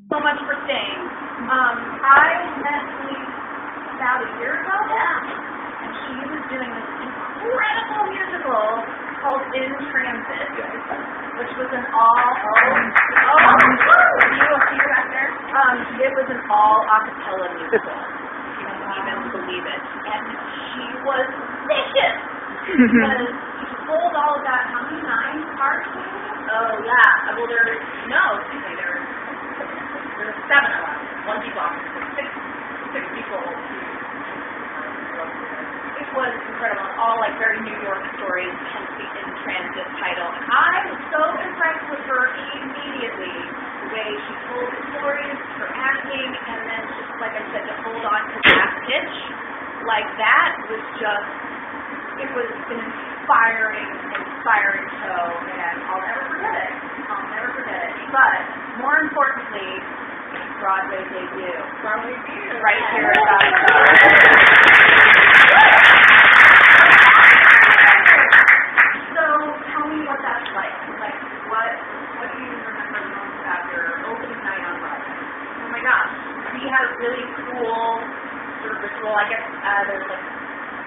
so much for staying. I met Celisse about a year ago. Yeah. And she was doing this incredible musical called In Transit, which was an you back there? It was an all a cappella musical. You don't even believe it. And she was vicious. Because she told all of that, how many 9 parts? Oh, yeah. Well, there were 7 of us. 1 people, 6 people. It was incredible. All like very New York stories, hence the In Transit title. And I was so impressed with her immediately. The way she told the stories, her acting, and then just like I said, to hold on to that pitch like that was just, it was an inspiring show, and I'll never forget it. But more importantly, Broadway debut. Right here at Godspell. So tell me what that's like. Like, what do you remember most about your opening night on Broadway? Oh my gosh, we had a really cool sort of ritual. I guess there's like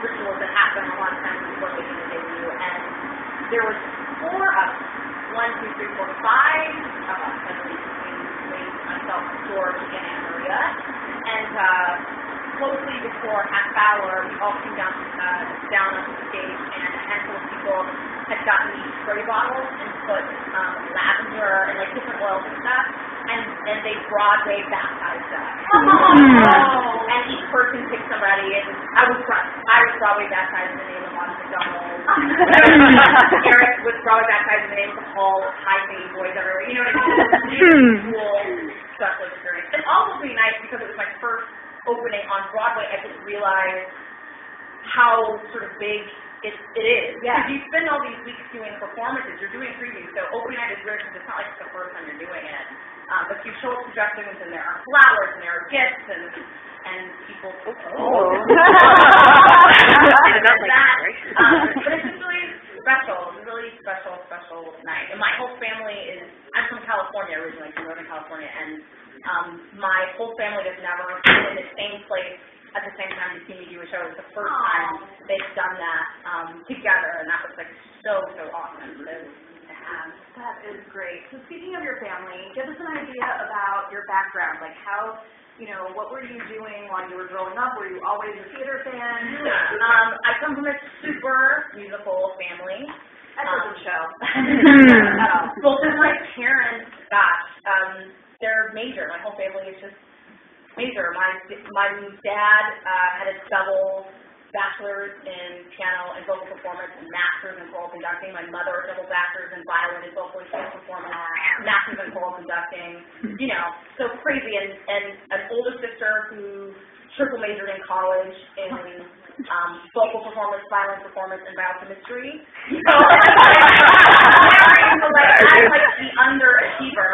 rituals that happen a lot of times before making the debut, and there was 4 of us. 1, 2, 3, 4, 5 of us, at least, between myself, George, and Anna Maria. And closely before half hour, we all came down onto the stage, and a handful of people had gotten these spray bottles and put lavender and like different oils and stuff, and they Broadway baptized us. And each person picked somebody, and I was Broadway baptized in the name of Ronald McDonald. Eric was Broadway baptized in the name of the Hall of High Singing Boys everywhere. You know what I mean? It was a really cool special experience. It's also really nice because it was my first opening on Broadway. I didn't realize how sort of big it is. Yeah. Because you spend all these weeks doing performances, you're doing previews, so opening night is weird because it's not like it's the first time you're doing it. But you show up to dressing rooms and there are flowers and there are gifts and people. But it's just really special. It's a really special night. And my whole family I'm from California originally, from Northern California, and my whole family has never been in the same place at the same time to see me do a show. It was the first time they've done that together, and that was like so awesome. That is great. So speaking of your family, give us an idea about your background, like how, what were you doing while you were growing up? Were you always a theater fan? I come from a super musical family. That doesn't show. Well, then my parents, they're major. My whole family is just major. My dad had a double bachelor's in piano and vocal performance and master's in choral conducting. My mother, double bachelor's in violin and vocal performance, master's in choral conducting. So crazy. And an older sister who triple majored in college in vocal performance, violin performance, and biochemistry. So I'm like the underachiever.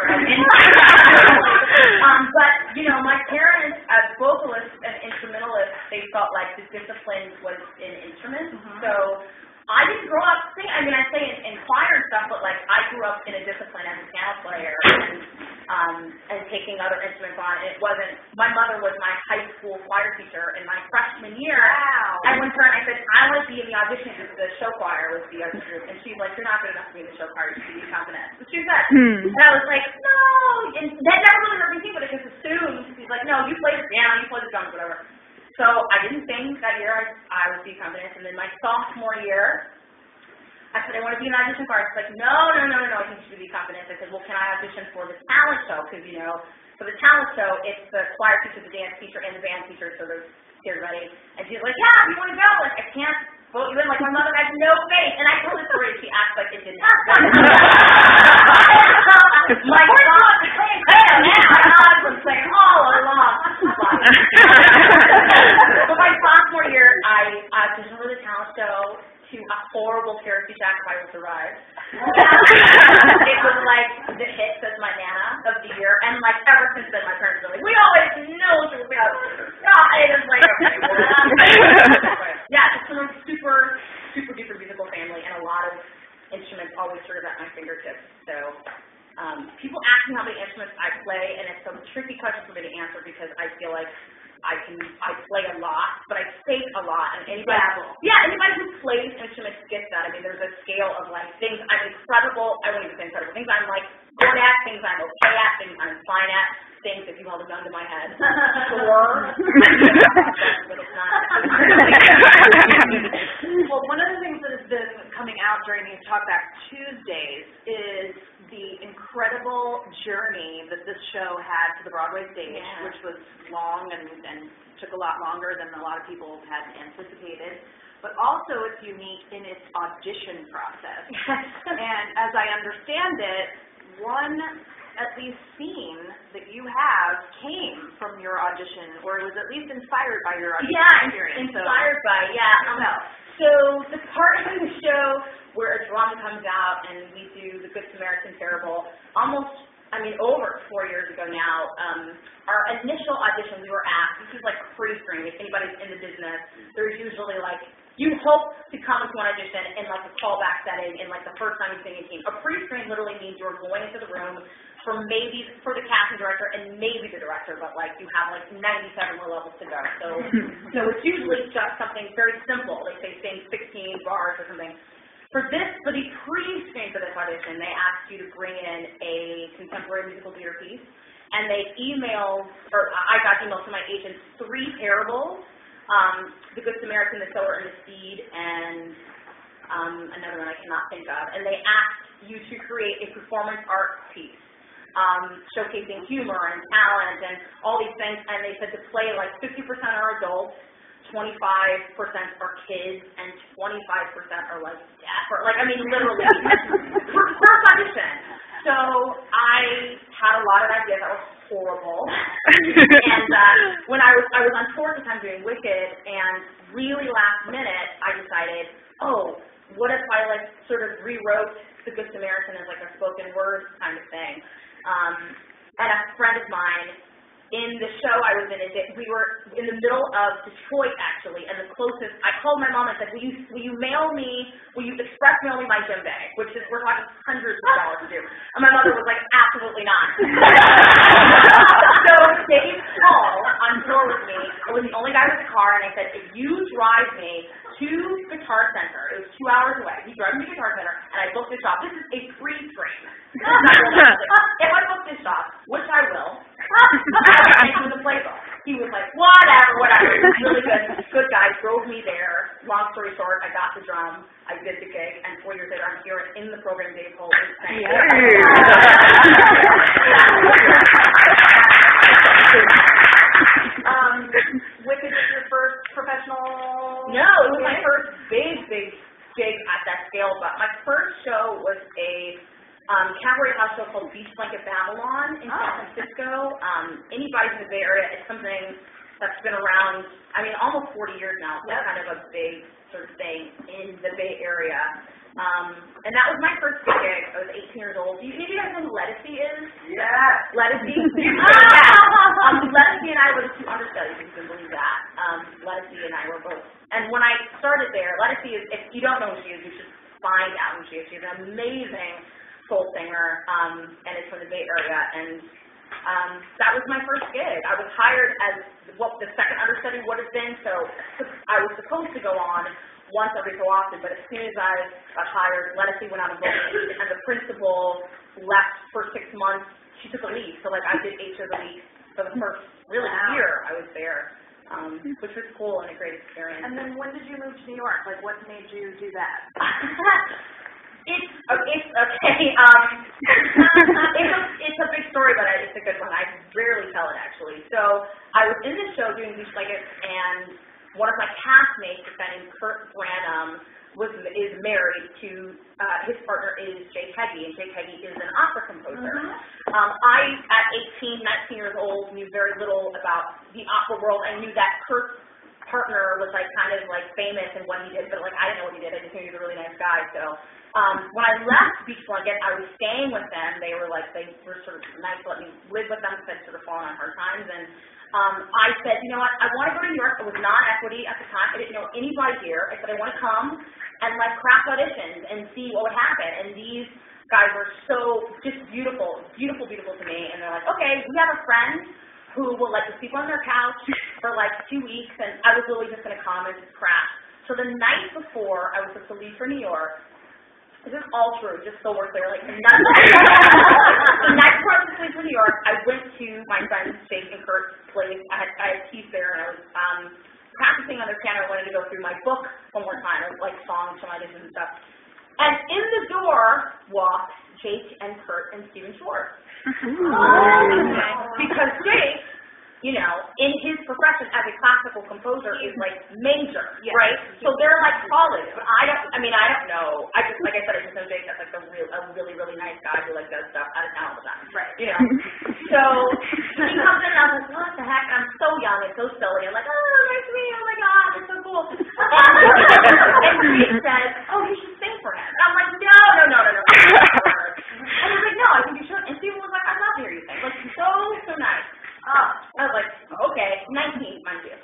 But my parents, as vocalists and instrumentalists, they felt like the discipline was in instruments. So I didn't grow up singing. I mean, I say in choir and stuff, but like I grew up in a discipline as a piano player and taking other instruments on. And it wasn't. My mother was my high school choir teacher in my freshman year. Wow. I went to her and I said, I want to be in the audition because the show choir was the other group. And she's like, you're not good enough to be in the show choir. You should be confident. So she said, and I was like, no. And that never really hurt me too, but it just assumed. She's like, no, you play the piano, you play the drums, whatever. So I didn't sing that year. I was being confident. And then my sophomore year, I said, I want to be in an audition choir. She's like, no, I think you should be confident. I said, well, can I audition for the talent show? Because, for the talent show, it's the choir teacher, the dance teacher, and the band teacher, so there's everybody. And she's like, yeah, you want to go? Like, I can't vote you in. Like, my mother has no faith. And I told the story, and she acts like it didn't happen. My God was saying all along. But my sophomore year, I auditioned for the talent show to a horrible charity shack if I would survive. It was like the hit as my Nana of the year, and like ever since then my parents were like, we always knew she would be out. It was like, okay, yeah, it's a super duper musical family, and a lot of instruments always sort of at my fingertips. So People ask me how many instruments I play, and it's a tricky question for me to answer because I feel like I play a lot, but I sing a lot, and anybody who plays instruments gets that. I mean, there's a scale of like things I'm incredible, I wouldn't even say incredible, things I'm like good at, things I'm okay at, things I'm fine at, things if you held a gun to my head. Sure. But it's not. Well, one of the things that has been coming out during these Talkback Tuesdays is the incredible journey that this show had to the Broadway stage, which was long and took a lot longer than a lot of people had anticipated. But also it's unique in its audition process. And as I understand it, one at least scene that you have came from your audition, or it was at least inspired by your audition experience. Inspired by, So the part of the show where a drum comes out and we do the Good Samaritan parable, over 4 years ago now, our initial audition we were asked, this is like pre-screen, if anybody's in the business, there's usually like, you hope to come into an audition in like a callback setting in like the first time you sing a team. A pre-screen literally means you're going into the room for the casting director and maybe the director, but like you have like 97 more levels to go. So it's usually just something very simple, like they sing 16 bars or something. For the pre-screen for this audition, they asked you to bring in a contemporary musical theater piece, and I got emailed from my agent 3 parables, The Good Samaritan, The Sower, and The Seed, and another one I cannot think of, and they asked you to create a performance art piece, showcasing humor and talent and all these things, and they said to play like 50% are adults, 25% are kids, and 25% are like deaf, literally, first audition. So I had a lot of ideas that were horrible, and when I was on tour at the time doing Wicked, and really last minute, I decided, what if I like sort of rewrote The Good Samaritan as like a spoken word kind of thing, and a friend of mine, in the show I was in, we were in the middle of Detroit, actually, and the closest, I called my mom and said, will you express mail me my gym bag, which is, we're talking hundreds of dollars to do. And my mother was like, absolutely not. So Dave Paul on tour with me, I was the only guy with the car, and I said, if you drive me to Guitar Center, it was 2 hours away, he drove me to Guitar Center, and I booked this shop. This is a pre-screen. If I book this shop, which I will, into the playbook. He was like, whatever. He was really good guy, drove me there. Long story short, I got the drum, I did the gig, and 4 years later I'm here in the program Dave Cole is saying. Wicked was your first professional? No, it was my first big gig at that scale, but my first show was a cabaret house show called Beach Blanket Babylon in San Francisco. Anybody in the Bay Area, it's something that's been around, almost 40 years now. So kind of a big sort of thing in the Bay Area. And that was my first gig. I was 18 years old. Do you guys know who Lettucey is? Yeah. Lettucey? Lettucey and I were the 2 understudies, if you can believe that. Lettucey and I were both. And when I started there, Lettucey is, if you don't know who she is, you should find out who she is. She's an amazing soul singer, and it's from the Bay Area, and that was my first gig. I was hired as what the second understudy would have been, so I was supposed to go on once every so often, but as soon as I got hired, Lettucey went out of booking, and the principal left for 6 months. She took a leave, so I did 8 shows a week for the first year I was there, which was cool and a great experience. And then when did you move to New York? What made you do that? It's okay. It's a big story, but it's a good one. I rarely tell it, actually. So I was in this show doing Beach Blanket, and one of my castmates, a guy named Kurt Branham, is married to, his partner is Jake Heggie, and Jake Heggie is an opera composer. I, at 18, 19 years old, knew very little about the opera world. I knew that Kurt's partner was kind of famous in what he did, but I didn't know what he did. I just knew he was a really nice guy. So when I left Beach Blanket, I was staying with them. They were sort of nice to let me live with them because I'd sort of fallen on hard times. And I said, you know what, I want to go to New York. I was non-equity at the time. I didn't know anybody here. I said, I want to come and craft auditions and see what would happen. And these guys were so just beautiful, beautiful, beautiful to me. And they're like, okay, we have a friend who will let you sleep on their couch for like 2 weeks, and I was literally just going to come and just crash. So the night before I was supposed to leave for New York, this is all true, just so we're clear, like the night before I was supposed to leave for New York, I went to my friend Jake and Kurt's place. I had keys there, and I was practicing on their piano. I wanted to go through my book one more time, like songs from auditions and stuff. And in the door walked Jake and Kurt and Steven Schwartz. Because Jake, you know, in his profession as a classical composer is like major, right? So they're like college, but I don't know. I just, like I said, I just know Jake as like a really, really nice guy who like does stuff out of town all the time, right? You know. So he comes in and I was like, what the heck? I'm so young and so silly. I'm like, oh, nice to meet you. Oh my God, that's so cool. And Jake says, oh, you should sing for him. And I'm like, no. And he's like, no, I think you should. And Steven was like, I'd love to hear you sing. Like, so nice. I was like, okay, 19, mind you.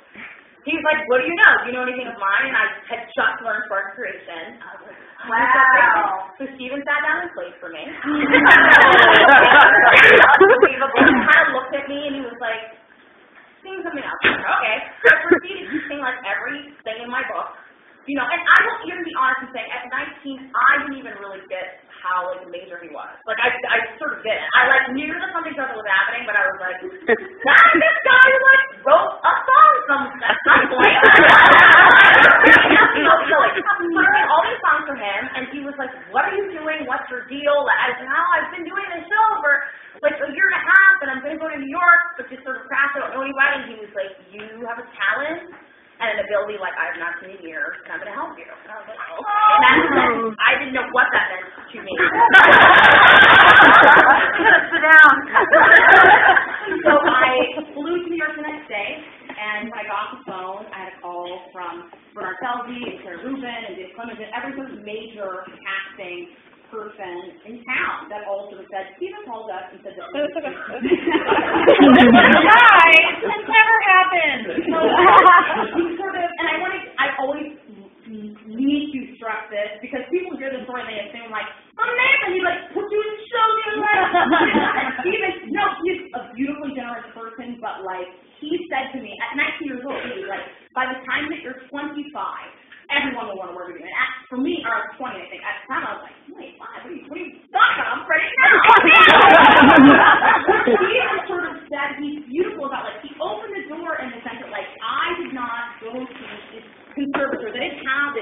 He's like, what do you know? Do you know anything of mine? And I had just learned chord creation. I was like, wow. So Steven sat down and played for me. Unbelievable. He kind of looked at me and he was like, sing something else. Okay. So I proceeded to sing like everything in my book. You know, and I will even be honest and say, at 19, I didn't even really get how like major he was. Like I sort of didn't. I like knew that something special was happening, but I was like, that's this guy who like wrote a song at some point. You know, so like I wrote all these songs for him, and he was like, what are you doing? What's your deal? I said, oh, I've been doing this show for like a year and a half, and I'm going to go to New York, but just sort of crash. I don't know anybody. And he was like, you have a talent and an ability like I have not seen in years, and I'm going to help you. And I was like, oh. And I didn't know what that meant to me. Sit down. So I flew to New York the next day, and when I got off the phone, I had a call from Bernard Selby and Sarah Rubin and Dave Clemens and every sort of major casting person in town that all sort of said, Steven called us and said that guys, that never happened. So sort of, and I always need to stress this because people hear the story and they assume like, oh man, he like put you in the show the other way. Steven, no, he's a beautifully generous person, but like he said to me at 19 years old, he was like, by the time that you're 25, everyone will want to work with you. And for me, or I was 20, I think. At the time, I was like, 25, what are you talking about? I'm ready now. He sort of said he's beautiful about, like, he opened the door in the sense that, like, I did not go to this conservatory. I didn't have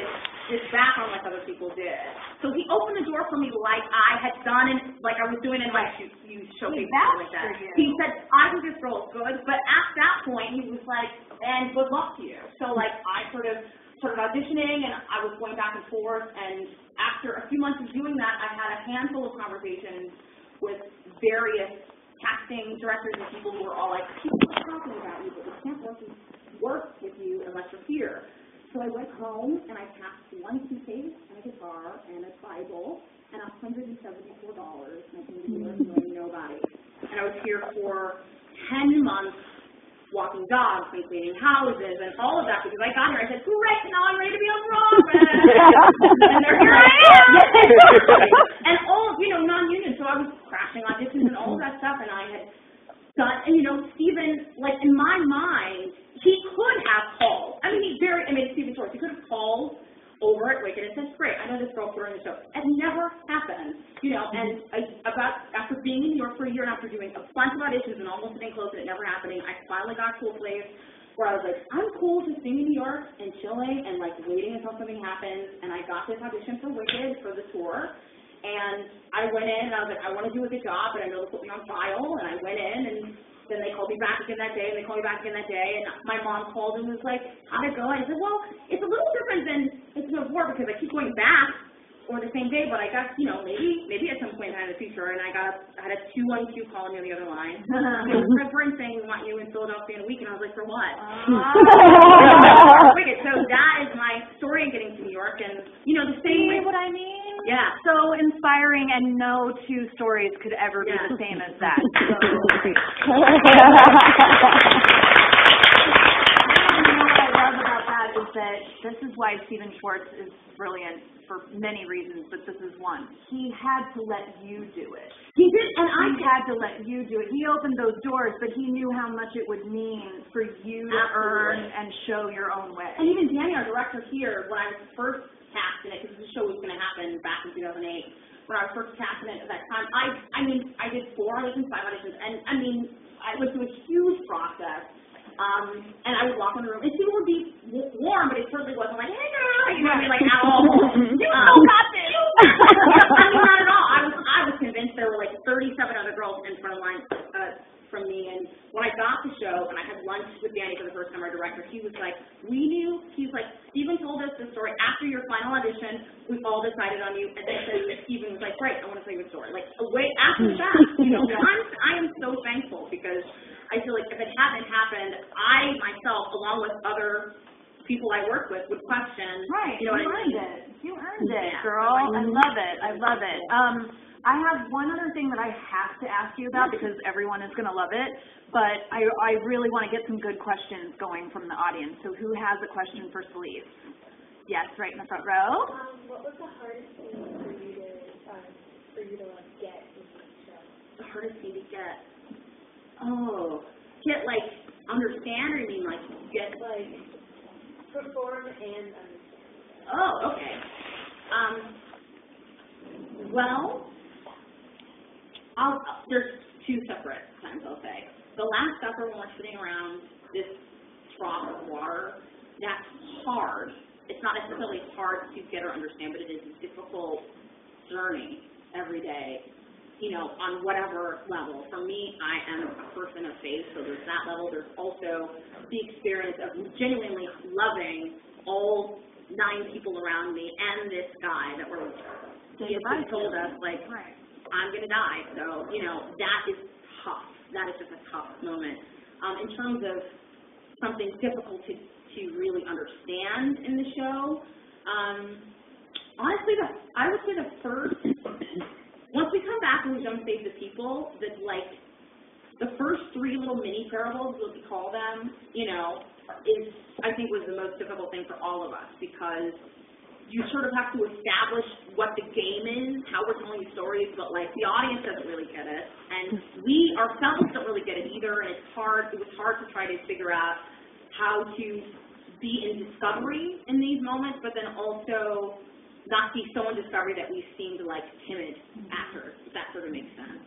this background like other people did. So he opened the door for me like I had done, and like I was doing in my you show people like that. He said, I think this girl is good, but at that point, he was like, and good luck to you. So, like, I started auditioning, and I was going back and forth, and after a few months of doing that, I had a handful of conversations with various casting directors and people who were all like, people are talking about you, but we can't work with you unless you're here. So I went home, and I packed one suitcase, and a guitar, and a Bible, and $174, and I came to New York knowing nobody. And I was here for 10 months, walking dogs and cleaning houses and all of that because I got here. I said, great, now I'm ready to be on Broadway. And there here I am. And all, you know, non-union. So I was crashing auditions and all of that stuff, and I had done, and you know, Steven, like in my mind, he could have called. I mean, Steven Schwartz, he could have called over at Wicked and said, great, I know this girl during the show. It never happened, you know, and after being in New York for a year and after doing a bunch of auditions and almost getting close and it never happening, I finally got to a place where I was like, I'm cool just being in New York and chilling and like waiting until something happens, and I got this audition for Wicked for the tour, and I went in and I was like, I want to do a good job, but I know they'll put me on file, and I went in, and then they called me back again that day, and they called me back again that day, and my mom called and was like, how'd it go? And I said, well, it's a little different than it's before because I keep going back or the same day, but I got, you know, maybe at some point in the future, and I had a 212 calling me on the other line. Reverend saying we want you in Philadelphia in a week, and I was like, for what? So that is my story in getting to New York, and, you know, the same way. What I mean? Yeah. So inspiring, and no two stories could ever be the same as that. So. You know what I love about that is that this is why Stephen Schwartz is brilliant for many reasons, but this is one. He had to let you do it. He did, and he had to let you do it. He opened those doors, but he knew how much it would mean for you to earn and show your own way. And even Danny, our director here, when I was first cast in it, because the show was going to happen back in 2008, when I was first cast in it at that time, I mean, I did 4 auditions, 5 auditions, and I mean, I went through a huge process. And I would walk in the room, and people would be warm, but it certainly wasn't like, hey girl, you know what I mean, like at all. You still got this. I mean, not at all. I was convinced there were like 37 other girls in front of line from me, and when I got the show, and I had lunch with Danny for the first time, our director, he was like, he's like, Stephen told us the story after your final audition, we all decided on you, and then Stephen was like, great, I want to tell you a story. Like, way after the fact, you know, I am so thankful, because I feel like if it hadn't happened, I myself, along with other people I work with, would question. Right, you know what I mean? You earned it, girl. I love it. I love it. I have one other thing that I have to ask you about because everyone is going to love it, but I really want to get some good questions going from the audience. So who has a question for Celisse? Yes, right in the front row. What was the hardest thing for you to like get in the show? The hardest thing to get. Oh, get like understand, or you mean like get like perform and understand? Oh, okay. Well, there's 2 separate times I'll say. The Last Supper, when we're sitting around this trough of water, that's hard. It's not necessarily hard to get or understand, but it is a difficult journey every day. You know, on whatever level. For me, I am a person of faith, so there's that level. There's also the experience of genuinely loving all 9 people around me and this guy that he has told us, like, I'm going to die. So, you know, that is tough. That is just a tough moment. In terms of something difficult to really understand in the show, honestly, I would say the first... Once we come back and we've done Save the People, that like the first 3 little mini parables, what we call them, you know, I think was the most difficult thing for all of us, because you sort of have to establish what the game is, how we're telling stories, but like the audience doesn't really get it, and we ourselves don't really get it either, and it was hard to try to figure out how to be in discovery in these moments, but then also not be so in discovery that we seemed like timid actors, if that sort of makes sense.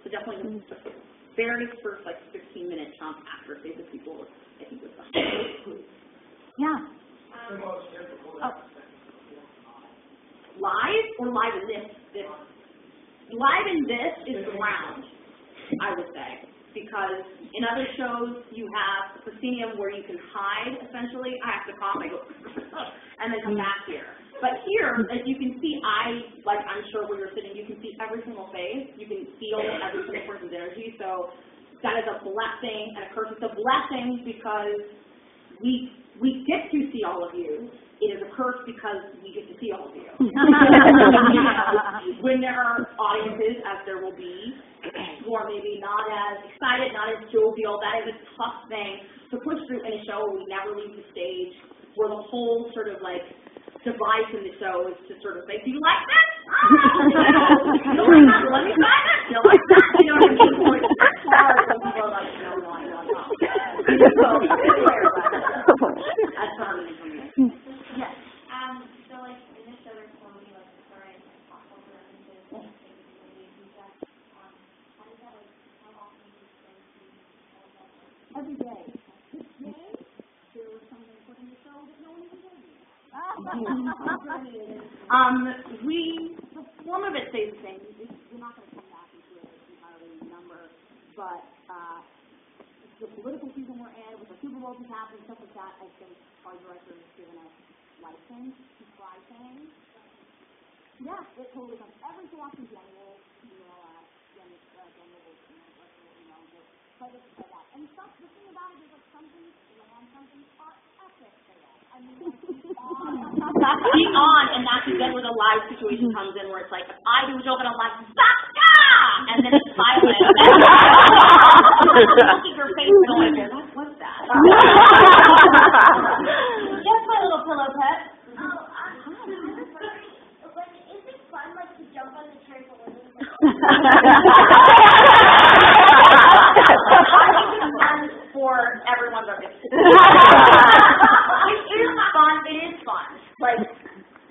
So definitely the very first like 15-minute chunk after Save the People, I think was the hardest. Yeah. The most difficult. Live or live in this? Live in this is the round, I would say. Because in other shows, you have a proscenium where you can hide, essentially. I have to cough, I go, and then come back here. But here, as you can see, I'm sure where you're sitting, you can see every single face. You can feel every single person's energy. So that is a blessing and a curse. It's a blessing because we get to see all of you. It is a curse because we get to see all of you. When there are audiences, as there will be, who are maybe not as excited, not as jovial, that is a tough thing to push through in a show where we never leave the stage, where the whole sort of like device in the show is to sort of say, do you like this? You don't like that? Let me try this. You like that? You know what I mean? So it's hard when people are like, no. That's hard for me. Yes. So like in the show there's so many like current pop culture references and movies and stuff. How does that like how often do you spend all of that? Every day. Today, there was something put in the show that no one even told me. The form of it stays the same. You're not going to come back into it entirely number, but the political season we're in, with the Super Bowl that's happening, stuff like that, I think our director has given us license to try things. Yeah, it totally comes. Every so often, Jenny will play this, play that. And stuff, the thing about it is like some things land, some things are epic fail. I mean, like, be on, and that's again where the live situation comes in, where it's like, if I do a joke and I'm like, and then it's silent. Look at your face going, what's that? Just my little pillow pet. everyone's up. It is fun. It is fun. Like,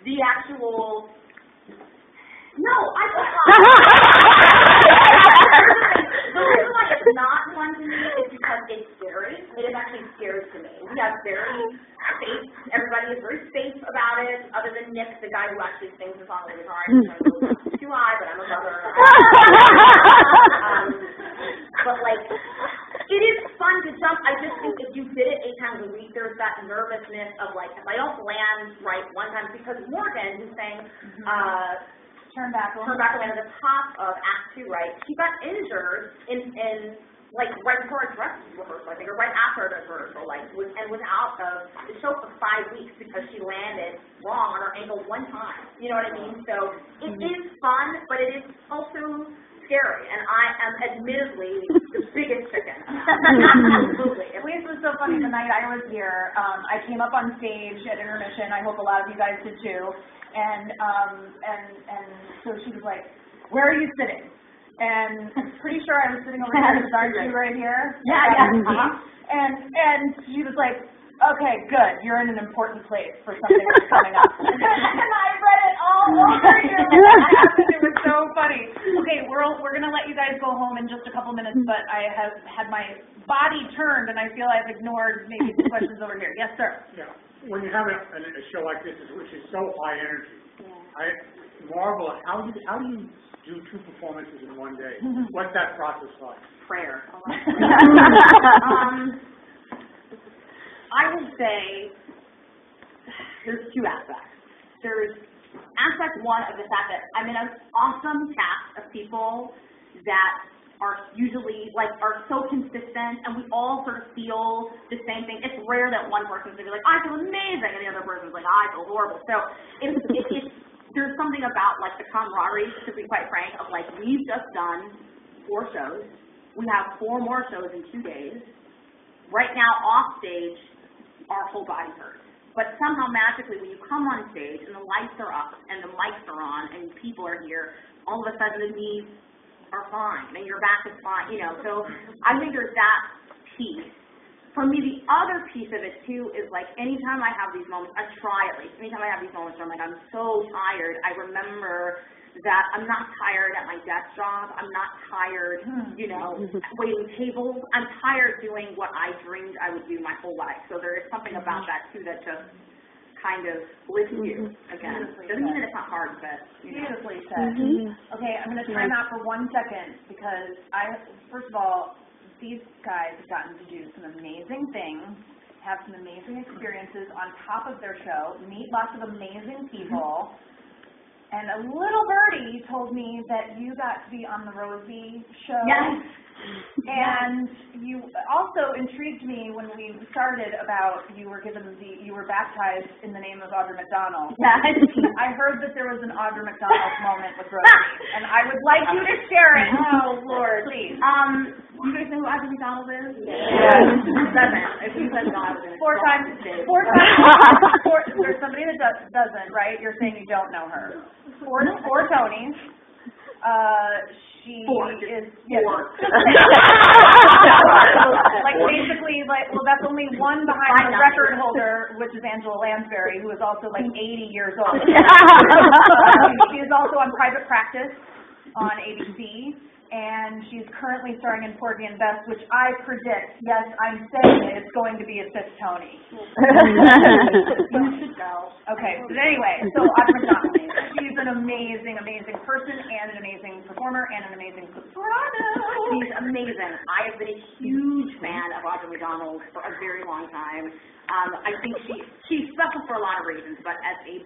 the actual... No, I The reason why it's not fun to me is because it's scary. It is actually scary to me. We have very safe, everybody is very safe about it, other than Nick, the guy who actually sings the song on the guitar. I'm too high, but I'm a mother. But like, it is fun to jump. I just think if you did it 8 times a week, there's that nervousness of like, if I don't land right one time, because Morgan, who's saying, Turn back around at the top of Act 2, right? She got injured in like right before our dress rehearsal, I think, or right after our dress rehearsal, like, and was out of the show for 5 weeks because she landed wrong on her ankle one time. You know what I mean? So it is fun, but it is also scary, and I am admittedly the biggest chicken. Absolutely. At least it was so funny the night I was here. I came up on stage at intermission. I hope a lot of you guys did too. And so she was like, "Where are you sitting?" And I'm pretty sure I was sitting over here. Aren't you right here? Yeah. And she was like, "Okay, good. You're in an important place for something that's coming up." And I read it all over you. It was so funny. Okay, we're gonna let you guys go home in just a couple minutes, but I have had my body turned, and I feel I've ignored maybe some questions over here. Yes, sir. Yeah. When you have a show like this, which is so high energy, I marvel at how do you do 2 performances in one day? What's that process like? Prayer. I would say there's 2 aspects. There's aspect 1 of the fact that I'm in an awesome cast of people that are usually, like, are so consistent, and we all sort of feel the same thing. It's rare that one person's going to be like, I feel amazing, and the other person's like, I feel horrible. So it's there's something about, like, the camaraderie, to be quite frank, of, like, we've just done 4 shows. We have 4 more shows in 2 days. Right now, off stage, our whole body hurts. But somehow, magically, when you come on stage, and the lights are up, and the mics are on, and people are here, all of a sudden the knees are fine, and your back is fine, you know. So I think there's that piece. For me, the other piece of it, too, is, like, anytime I have these moments, I try at least, anytime I have these moments where I'm like, I'm so tired, I remember that I'm not tired at my desk job, I'm not tired, you know, waiting tables, I'm tired doing what I dreamed I would do my whole life. So there is something about that, too, that just kind of lifts you again. Doesn't mean that it's not hard, but beautifully said. Okay, I'm going to time out for 1 second because first of all, these guys have gotten to do some amazing things, have some amazing experiences on top of their show, meet lots of amazing people, and a little birdie told me that you got to be on the Rosie show. Yes. And you also intrigued me when we started about you were baptized in the name of Audra McDonald. Yes. I heard that there was an Audra McDonald moment with Rosie, and I would like you to share it. Oh, Lord, please. You guys know who Audra McDonald is? Yes. Doesn't. If you said no, I was going to 4 times. There's somebody that doesn't, right? You're saying you don't know her. 4 Tonys. She is, yes. Like basically, well, that's only one behind the record holder, which is Angela Lansbury, who is also like 80 years old. She is also on Private Practice on ABC, and she's currently starring in Porgy and Bess, which I predict, yes, I'm saying it, it's going to be a 5th Tony. You should go. Okay, but anyway, so Audra McDonald. She's an amazing, amazing person and an amazing performer and an amazing soprano. She's amazing. I have been a huge fan of Audra McDonald for a very long time. I think she's special for a lot of reasons, but as a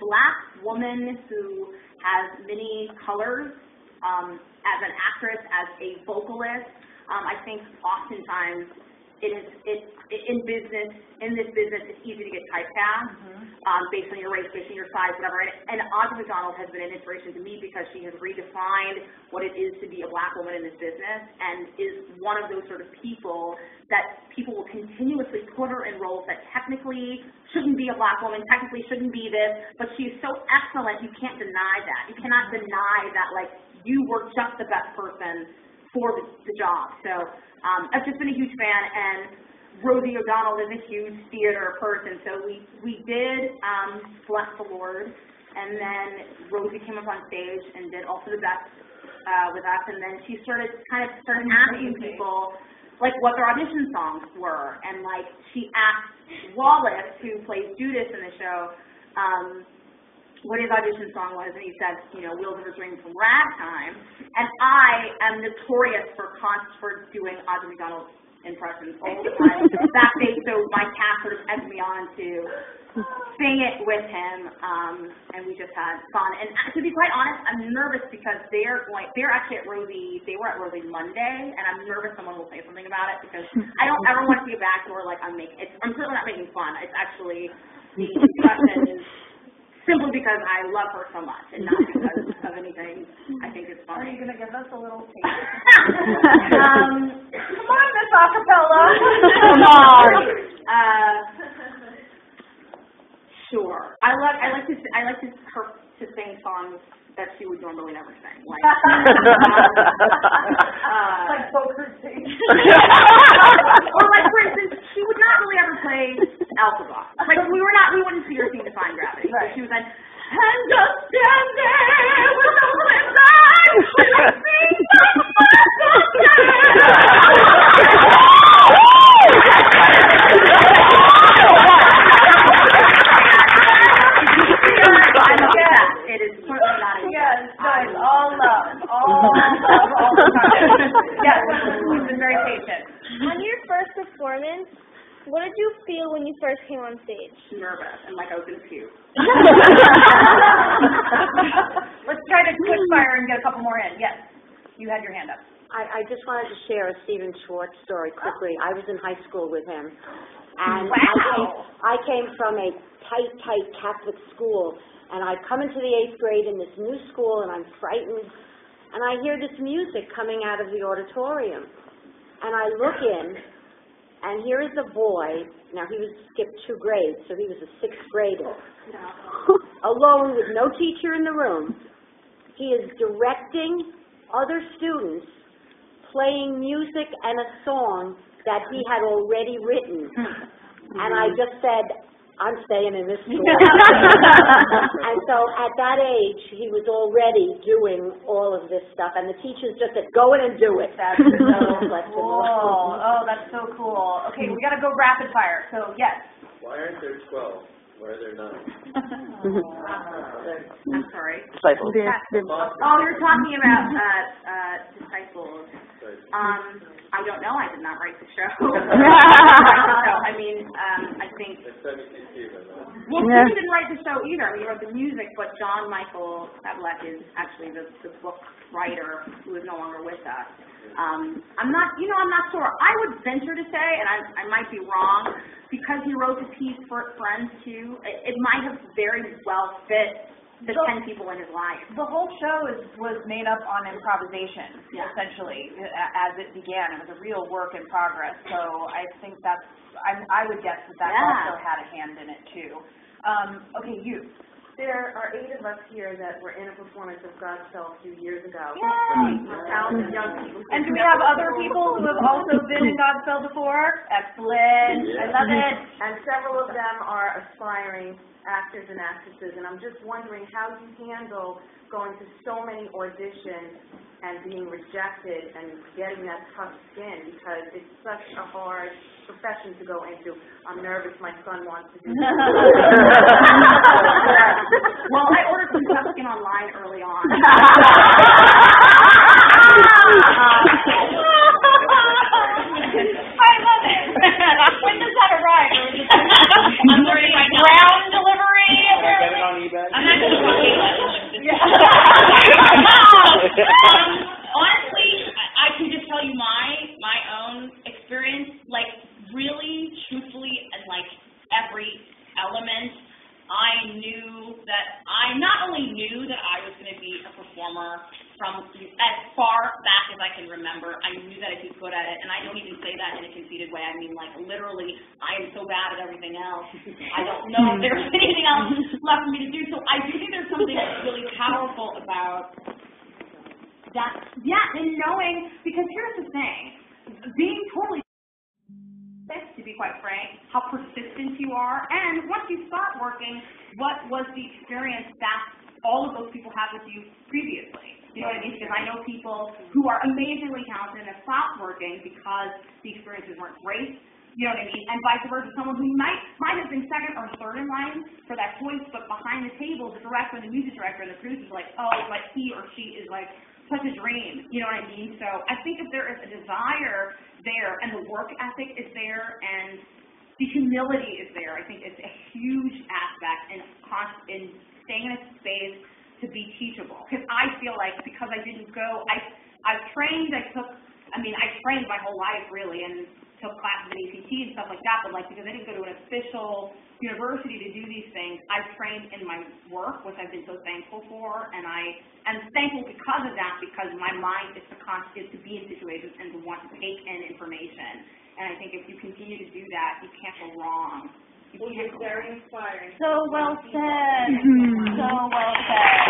Black woman who has many colors, as an actress, as a vocalist, I think oftentimes in this business, it's easy to get typecast based on your race, based on your size, whatever. And Audra McDonald has been an inspiration to me because she has redefined what it is to be a Black woman in this business and is one of those sort of people that people will continuously put her in roles that technically shouldn't be a Black woman, technically shouldn't be this, but she's so excellent, you can't deny that. You cannot deny that, like, you were just the best person for the job. So I've just been a huge fan, and Rosie O'Donnell is a huge theater person, so we did Bless the Lord, and then Rosie came up on stage and did Also the Best with us, and then she started asking people like what their audition songs were, and like she asked Wallace, who plays Judas in the show, what his audition song was, and he said, Wheels of a Dream from Ragtime, and I am notorious for doing Audrey McDonald impressions all the time backstage, so my cast sort of egged me on to sing it with him, and we just had fun. And to be quite honest, I'm nervous because they're actually at Rosie, they were at Rosie Monday, and I'm nervous someone will say something about it because I don't ever want to be a backdoor like I'm certainly not making fun. It's actually, the impression is simply because I love her so much and not because of anything. I think it's funny. Are you going to give us a little taste? Come on, Miss Acapella. Come on. Sure. I like her to sing songs that she would normally never sing. Like poker sing. Or like, for instance, she would not really ever play Alphabet. Like we wouldn't see her sing Defying Gravity. Right. So she was like, and just stand there with the wind eyes, sing It is certainly not a yes, nice. All love the time. Yes, you've been very patient. On your first performance, what did you feel when you first came on stage? Nervous and like I was going to puke. Let's try to quick fire and get a couple more in. Yes, you had your hand up. I just wanted to share a Stephen Schwartz story quickly. I was in high school with him, and wow. I came from a tight Catholic school, and I'd come into the 8th grade in this new school, and I'm frightened, and I hear this music coming out of the auditorium, and I look in, and here is a boy. Now he was skipped 2 grades, so he was a 6th grader, alone with no teacher in the room. He is directing other students playing music and a song that he had already written. And I just said, I'm staying in this school. And so at that age, he was already doing all of this stuff. And the teachers just said, go in and do it. That's so cool. Oh, that's so cool. Okay, we got to go rapid fire. So, yes. Why aren't there 12? Why are there 9? I'm sorry. Disciples. Oh, you're talking about disciples. I don't know. I did not write the show. I mean, I think. Well, Stephen didn't write the show either. I mean, he wrote the music, but John Michael Pavlek is actually the book writer who is no longer with us. I'm not sure. I would venture to say, and I might be wrong, because he wrote the piece for Friends too, it might have very well fit the 10 people in his life. The whole show was made up on improvisation, essentially, as it began. It was a real work in progress. So I think I would guess that also had a hand in it too. Okay, you. There are 8 of us here that were in a performance of Godspell a few years ago. Yay! Young people. And do we have other people who have also been in Godspell before? Excellent. I love it. And several of them are aspiring actors and actresses, and I'm just wondering how you handle going to so many auditions and being rejected and getting that tough skin, because it's such a hard profession to go into. I'm nervous my son wants to do this. Well, I ordered some tough skin online early on. I love it. When does that arrive? I'm learning my ground delivery. Can I get it on eBay? I'm not going to talk honestly, I can just tell you my own experience, like really truthfully, and like every element, I knew that I not only knew that I was going to be a performer from as far back as I can remember. I knew that I'd be good at it, and I don't even say that in a conceited way. I mean, like, literally, I am so bad at everything else. I don't know if there's anything else left for me to do. So I do think there's something really powerful about and knowing, because here's the thing, being totally, to be quite frank, how persistent you are, and once you start working, what was the experience that all of those people had with you previously? You know what I mean? Because I know people who are amazingly talented and have stopped working because the experiences weren't great. You know what I mean? And vice versa, someone who might have been second or third in line for that choice, but behind the table, the director and the music director and the producer is like, oh, like he or she is like such a dream. You know what I mean? So I think if there is a desire there and the work ethic is there and the humility is there, I think it's a huge aspect in staying in a space to be teachable. Because I feel like because I didn't go, I trained my whole life really and took classes at ACT and stuff like that, but like because I didn't go to an official university to do these things, I trained in my work, which I've been so thankful for, and I'm thankful because of that, because my mind is to be in situations and to want to take in information. And I think if you continue to do that, you can't go wrong. Well, you're very inspiring. So well said. So well said.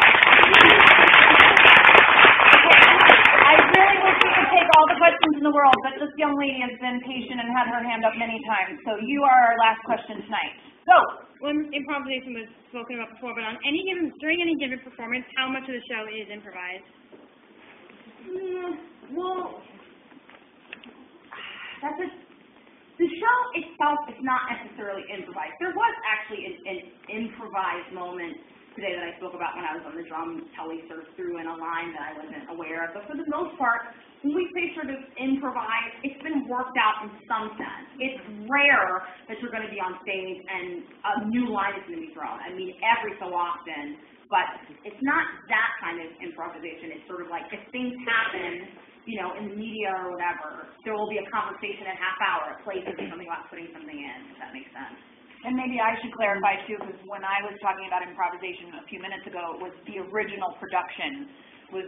I really wish we could take all the questions in the world, but this young lady has been patient and had her hand up many times. So you are our last question tonight. Go. When improvisation was spoken about before, but during any given performance, how much of the show is improvised? Well, the show itself is not necessarily improvised. There was actually an improvised moment today that I spoke about when I was on the drum. Kelly sort of threw in a line that I wasn't aware of. But for the most part, when we say sort of improvised, it's been worked out in some sense. It's rare that you're going to be on stage and a new line is going to be thrown. I mean, every so often. But it's not that kind of improvisation. It's sort of like if things happen, you know, in the media or whatever, there will be a conversation at half hour. A place will be something about putting something in, if that makes sense. And maybe I should clarify too, because when I was talking about improvisation a few minutes ago, it was the original production was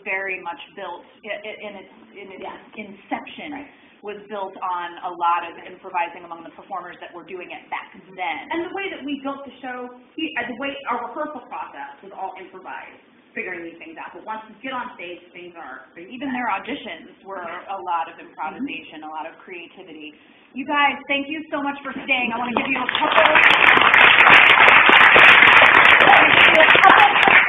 very much built in its inception. Right. Was built on a lot of improvising among the performers that were doing it back then. And the way that we built the show, the way our rehearsal process was all improvised, figuring these things out. But once you get on stage, things are... Even their auditions were a lot of improvisation, a lot of creativity. You guys, thank you so much for staying. I want to give you a couple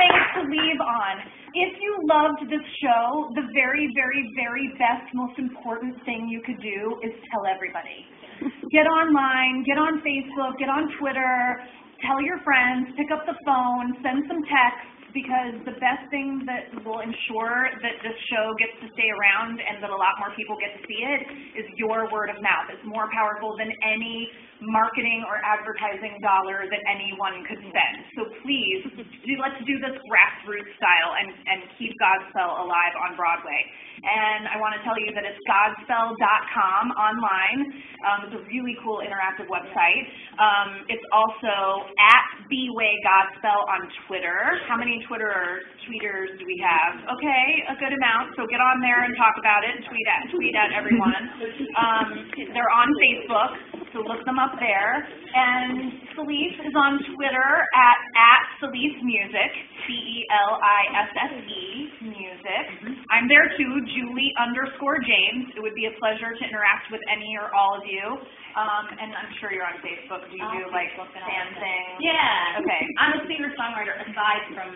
things to leave on. If you loved this show, the very, very, very best, most important thing you could do is tell everybody. Get online, get on Facebook, get on Twitter, tell your friends, pick up the phone, send some texts, because the best thing that will ensure that this show gets to stay around and that a lot more people get to see it is your word of mouth. It's more powerful than any marketing or advertising dollar that anyone could spend. So please, let's do this grassroots style and keep Godspell alive on Broadway. And I want to tell you that it's godspell.com online. It's a really cool interactive website. It's also at @BWayGodspell on Twitter. How many tweeters do we have? Okay, a good amount. So get on there and talk about it and tweet at everyone. They're on Facebook, so look them up there. And Celisse is on Twitter at Celisse Music, CELISSE Music. I'm there too, Julie_James. It would be a pleasure to interact with any or all of you. And I'm sure you're on Facebook. Do you do like fan things? Yeah. Okay. I'm a singer-songwriter aside from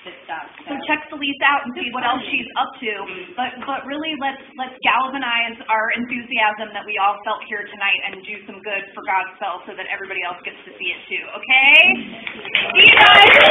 this stuff. So check Celisse out and see what else she's up to. But really, let's galvanize our enthusiasm that we all felt here tonight and do some good for Godspell so that everybody else gets to see it too. Okay? See you guys.